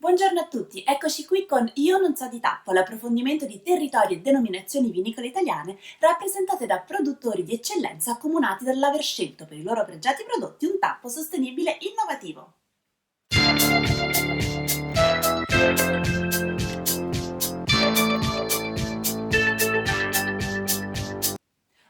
Buongiorno a tutti, eccoci qui con Io non so di tappo, l'approfondimento di territori e denominazioni vinicole italiane rappresentate da produttori di eccellenza accomunati dall'aver scelto per i loro pregiati prodotti un tappo sostenibile e innovativo.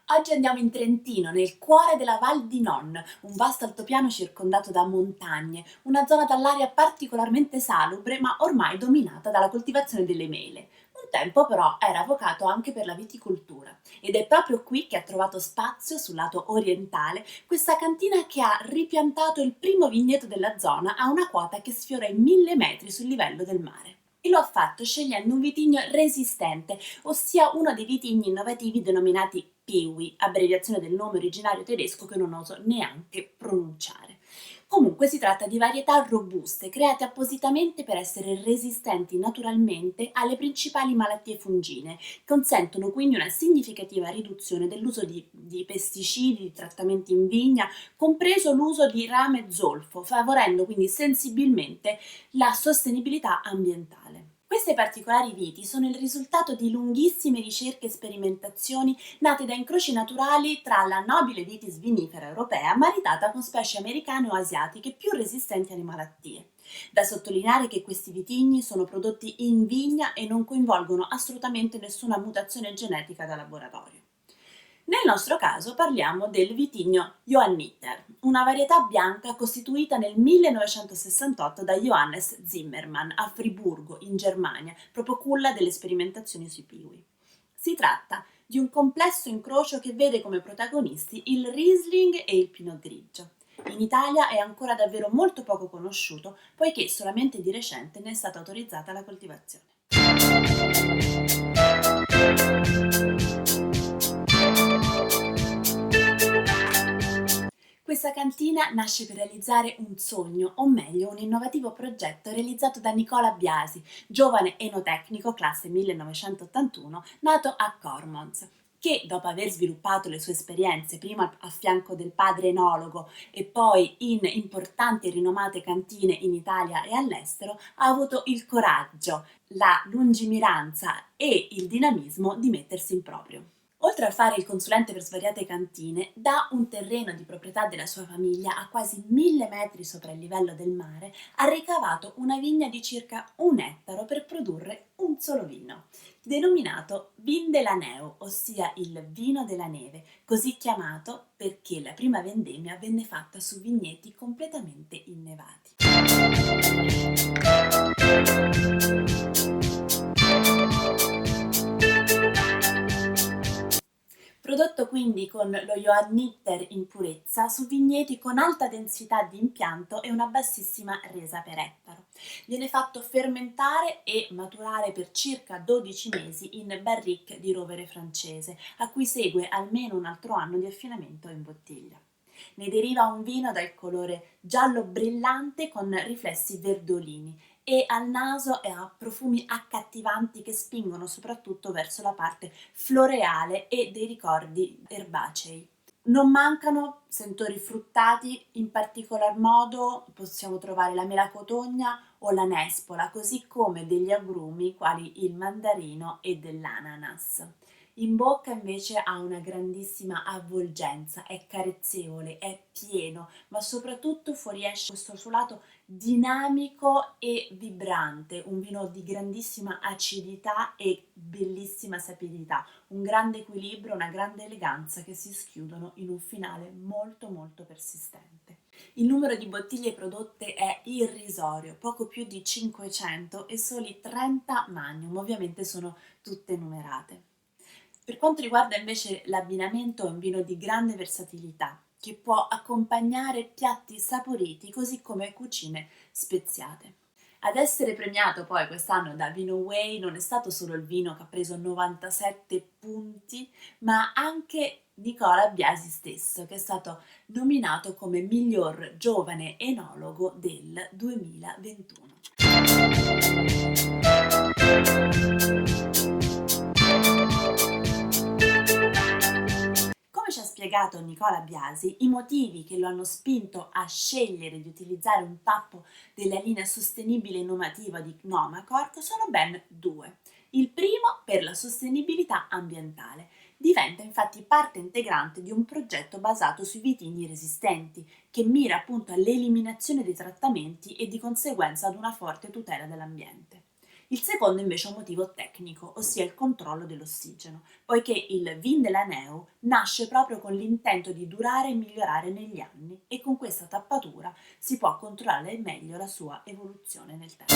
Oggi andiamo in Trentino, nel cuore della Val di Non, un vasto altopiano circondato da montagne, una zona dall'aria particolarmente salubre ma ormai dominata dalla coltivazione delle mele. Un tempo però era vocato anche per la viticoltura ed è proprio qui che ha trovato spazio sul lato orientale questa cantina che ha ripiantato il primo vigneto della zona a una quota che sfiora i 1000 metri sul livello del mare. E lo ha fatto scegliendo un vitigno resistente, ossia uno dei vitigni innovativi denominati Piwi, abbreviazione del nome originario tedesco che non oso neanche pronunciare. Comunque si tratta di varietà robuste, create appositamente per essere resistenti naturalmente alle principali malattie fungine, consentono quindi una significativa riduzione dell'uso di pesticidi, di trattamenti in vigna, compreso l'uso di rame zolfo, favorendo quindi sensibilmente la sostenibilità ambientale. Queste particolari viti sono il risultato di lunghissime ricerche e sperimentazioni nate da incroci naturali tra la nobile vitis vinifera europea maritata con specie americane o asiatiche più resistenti alle malattie. Da sottolineare che questi vitigni sono prodotti in vigna e non coinvolgono assolutamente nessuna mutazione genetica da laboratorio. Nel nostro caso parliamo del vitigno Johanniter, una varietà bianca costituita nel 1968 da Johannes Zimmermann a Friburgo, in Germania, proprio culla delle sperimentazioni sui kiwi. Si tratta di un complesso incrocio che vede come protagonisti il Riesling e il Pinot Grigio. In Italia è ancora davvero molto poco conosciuto, poiché solamente di recente ne è stata autorizzata la coltivazione. Questa cantina nasce per realizzare un sogno, o meglio un innovativo progetto realizzato da Nicola Biasi, giovane enotecnico classe 1981, nato a Cormons, che dopo aver sviluppato le sue esperienze prima a fianco del padre enologo e poi in importanti e rinomate cantine in Italia e all'estero, ha avuto il coraggio, la lungimiranza e il dinamismo di mettersi in proprio. Oltre a fare il consulente per svariate cantine, da un terreno di proprietà della sua famiglia a quasi 1000 metri sopra il livello del mare, ha ricavato una vigna di circa 1 ettaro per produrre un solo vino, denominato Vin de la Neu, ossia il vino della neve, così chiamato perché la prima vendemmia venne fatta su vigneti completamente innevati. Prodotto quindi con lo Johanniter in purezza su vigneti con alta densità di impianto e una bassissima resa per ettaro. Viene fatto fermentare e maturare per circa 12 mesi in barrique di rovere francese, a cui segue almeno un altro anno di affinamento in bottiglia. Ne deriva un vino dal colore giallo brillante con riflessi verdolini e al naso e ha profumi accattivanti che spingono soprattutto verso la parte floreale e dei ricordi erbacei. Non mancano sentori fruttati, in particolar modo possiamo trovare la melacotogna o la nespola, così come degli agrumi quali il mandarino e dell'ananas. In bocca invece ha una grandissima avvolgenza, è carezzevole, è pieno, ma soprattutto fuoriesce questo suo lato dinamico e vibrante, un vino di grandissima acidità e bellissima sapidità, un grande equilibrio, una grande eleganza che si schiudono in un finale molto molto persistente. Il numero di bottiglie prodotte è irrisorio, poco più di 500 e soli 30 magnum, ovviamente sono tutte numerate. Per quanto riguarda invece l'abbinamento, è un vino di grande versatilità che può accompagnare piatti saporiti così come cucine speziate. Ad essere premiato poi quest'anno da VinoWay non è stato solo il vino che ha preso 97 punti, ma anche Nicola Biasi stesso, che è stato nominato come miglior giovane enologo del 2021. Come ci ha spiegato spiegato Nicola Biasi, i motivi che lo hanno spinto a scegliere di utilizzare un tappo della linea sostenibile e innovativa di Nomacork sono ben due. Il primo per la sostenibilità ambientale. Diventa infatti parte integrante di un progetto basato sui vitigni resistenti, che mira appunto all'eliminazione dei trattamenti e di conseguenza ad una forte tutela dell'ambiente. Il secondo invece è un motivo tecnico, ossia il controllo dell'ossigeno, poiché il vin della Neu nasce proprio con l'intento di durare e migliorare negli anni e con questa tappatura si può controllare meglio la sua evoluzione nel tempo.